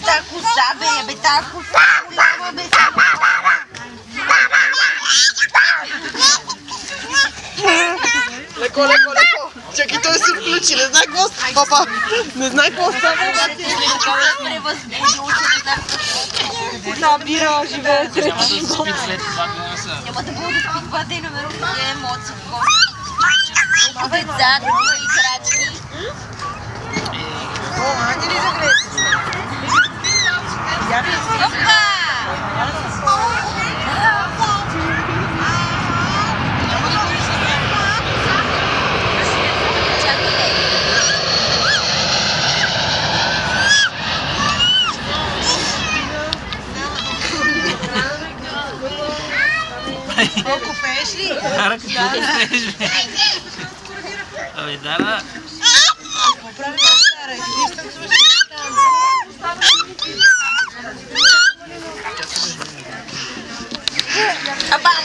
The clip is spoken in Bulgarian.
Та коса, бе, та коса, бе. Леко, леко, леко. Чакай, той се включи. Не знае какво става. Папа, не знае какво става. Набира живее трети. Няма да се спит след това гласа. Няма да бъде спитва да има емоции. Деца, и крачки. О, ангели загрете. Опа! Колко пееш ли? Дара, какво да пееш, бе? Абе, Дара... Поправи Дара, искам свърши там. Абама!